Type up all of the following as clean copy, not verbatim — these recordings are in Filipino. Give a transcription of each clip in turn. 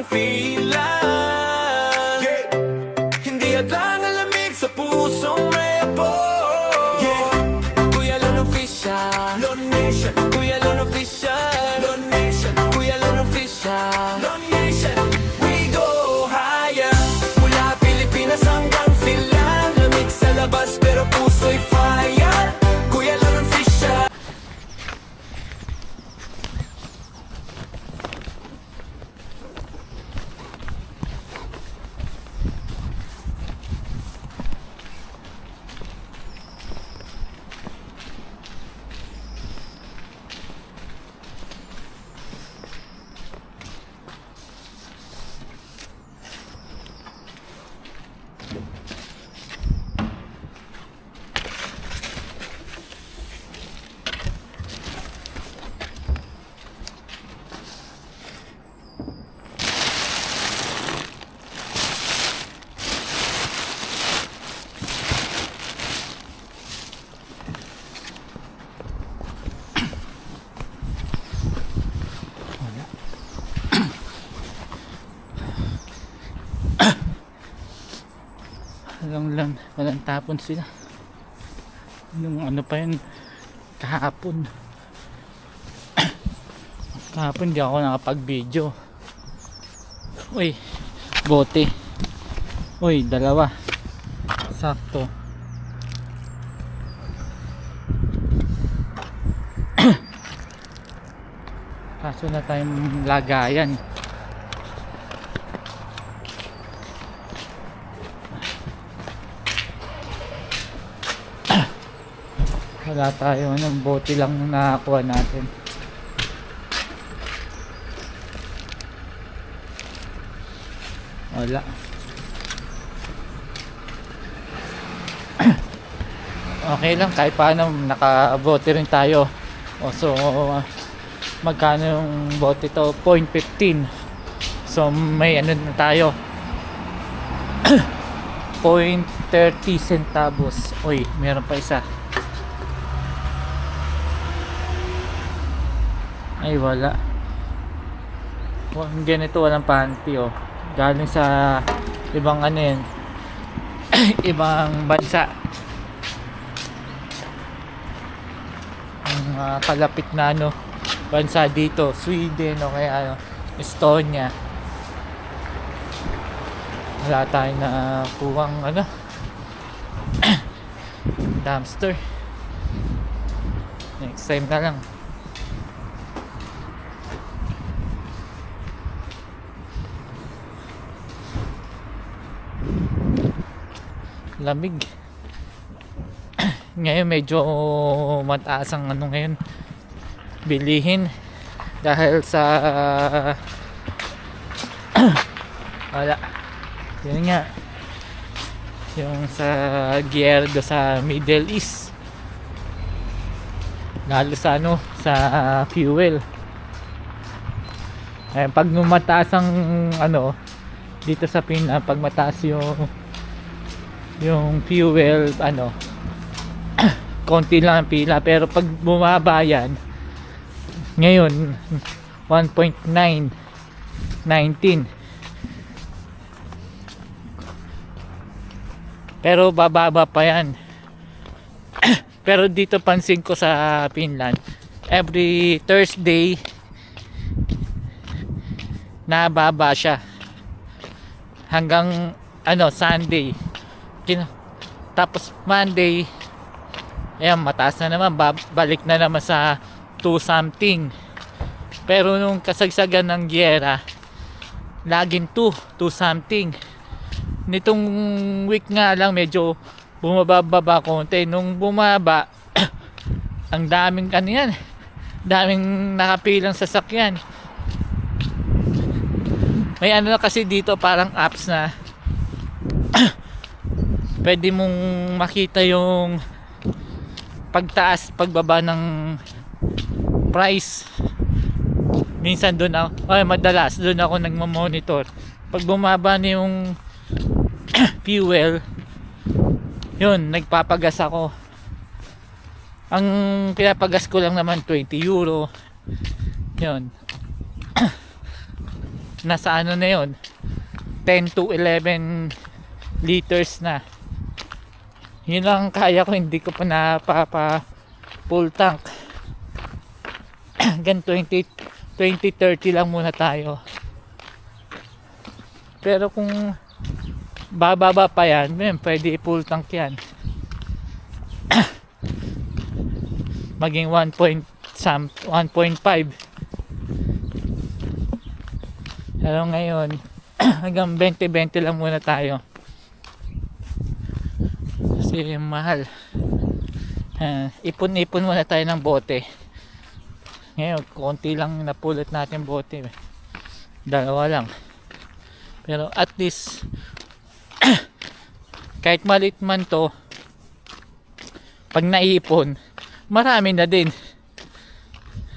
kang feelan. Yeah. Hindi hadlang ang lamig sa pusong may apoy. Yeah. Kuya Lon Official, Lon Nation. Kuya Lon Official, Lon Nation. Kuya Lon Official, Lon Nation. We go higher. Mula Pilipinas hanggang Finland. Lamig sa labas pero puso'y fire. Kuya Lon Official. Walang tapon sila. Yung ano pa yun kahapon. Kahapon di ako nakapag video. Uy, bote. Uy, dalawa. Sakto. Kaso na tayong lagayan. Wala tayo, anong bote lang nakakuha natin. Wala. Okay lang, kahit paano nakabote rin tayo. O, so magkano yung bote to? 0.15. So may ano na tayo. 0.30 centavos. Uy, meron pa isa. Ay, wala. Ganito, walang panty, oh. Galing sa ibang ano yan. Ibang bansa. Ang kalapit na ano bansa dito, Sweden o kaya ano, Estonia. Wala tayong na kuwang ano dumpster. Next time na lang. Lamig. Ngayon medyo mataas ang ano ngayon bilihin dahil sa wala yun nga yung sa giyera sa Middle East, lalo sa ano sa fuel. Pag mataas ang ano dito sa Pinas, pag mataas yung fuel ano konti lang ang pila, pero pag bumaba yan ngayon 1.919 pero bababa pa yan. Pero dito pansin ko sa Finland every Thursday nababa siya hanggang ano Sunday. Tapos Monday ayan, mataas na naman, balik na naman sa 2 something. Pero nung kasagsagan ng giyera laging 2 something. Nitong week nga lang medyo bumababa konti. Nung bumaba ang daming kaniyan, daming nakapilang sasakyan. May ano na kasi dito parang apps na pwede mong makita yung pagtaas pagbaba ng price. Minsan doon ako, madalas doon ako nagmo-monitor. Pag bumaba na yung fuel, yun, nagpapagas ako. Ang pinapagas ko lang naman 20 euro. Yun. nasa ano na yun, 10 to 11 liters na. Yun lang kaya ko, hindi ko pa napapa full tank. Hanggang 20-30 lang muna tayo. Pero kung bababa pa yan, pwede full tank yan. Maging 1.5. Pero ngayon hanggang 20-20 lang muna tayo kasi mahal. Ipon-ipon muna tayo ng bote. Ngayon konti lang napulot natin bote, 2 lang. Pero at least kahit maliit man to, pag naiipon marami na din.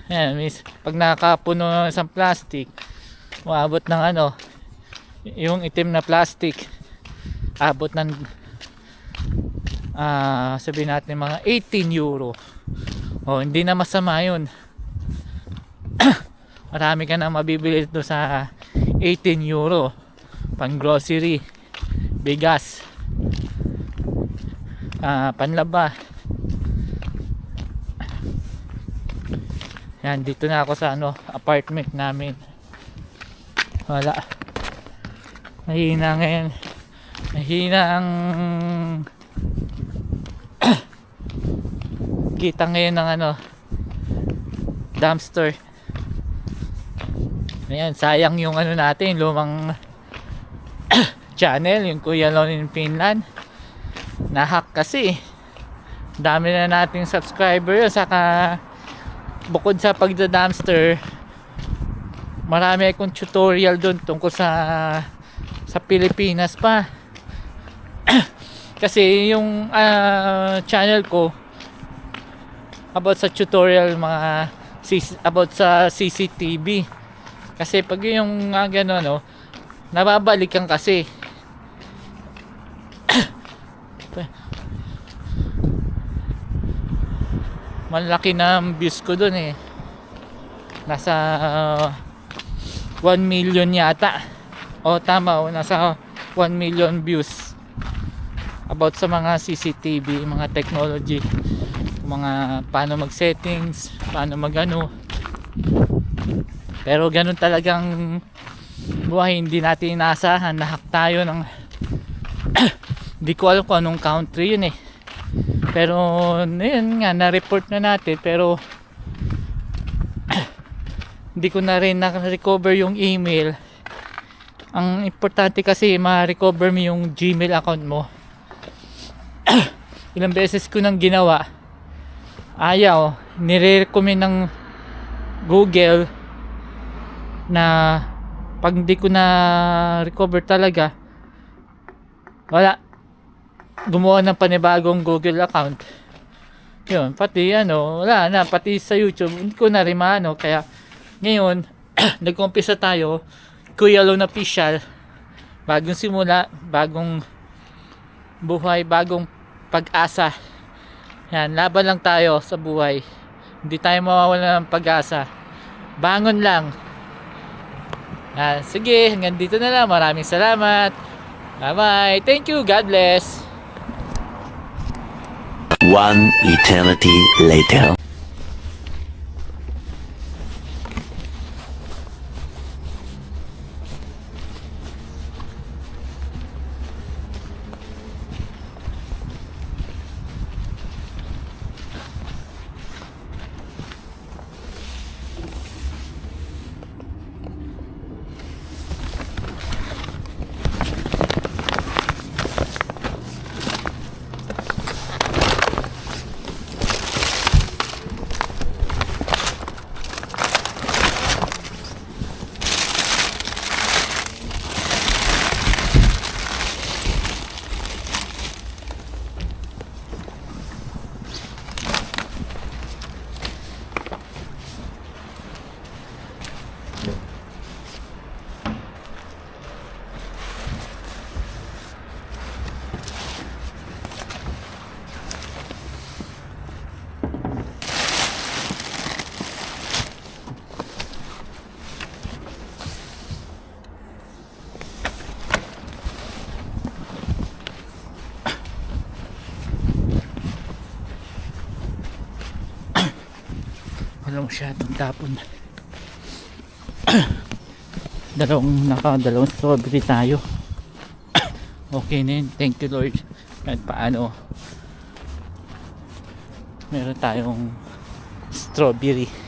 Ayan, pag nakapuno ng isang plastic, maabot ng ano, yung itim na plastic, abot ng sabihin natin mga 18 euro. O, hindi na masama yun. Marami ka na mabibili ito sa 18 euro. Pang grocery, bigas, panlaba. Yan, dito na ako sa ano, apartment namin. Wala. Mahina ngayon. Mahina ang kita ngayon ng ano, dumpster. Ayan, sayang yung ano natin, lumang channel, yung Kuya Lon in Finland. Nahack kasi. Dami na nating subscriber yun, saka bukod sa pagda-dumpster, marami akong tutorial doon tungkol sa Pilipinas pa. Kasi yung channel ko about sa tutorial, mga about sa CCTV. Kasi pag yung gano'n, no, nababalikan kasi. Malaki na ang views ko dun eh. Nasa 1 million yata. O tama, nasa 1 million views. About sa mga CCTV, mga technology, mga paano mag-settings, paano mag-ano. Pero ganun talagang buhay, hindi natin inaasahan. Nahack tayo ng hindi ko alam kung anong country yun eh. Pero yun nga, na-report na natin, pero hindi ko na rin na-recover yung email. Ang importante kasi ma-recover mo yung Gmail account mo. Ilang beses ko nang ginawa, ayaw. Nire-recommend ng Google na pag hindi ko na recover talaga, wala, gumawa ng panibagong Google account. Yun, pati ano, wala na, pati sa YouTube hindi ko na rin maano. Kaya ngayon nag-umpisa tayo, Kuya Lon Official. Bagong simula, bagong buhay, bagong pag-asa. Yan, laban lang tayo sa buhay. Hindi tayo mawawala ng pag-asa. Bangon lang. Sige, hanggang dito na lang. Maraming salamat. Bye-bye. Thank you. God bless. One eternity later. masyadong tapon. dalawang strawberry tayo. Okay na yun, thank you Lord. Kahit paano meron tayong strawberry.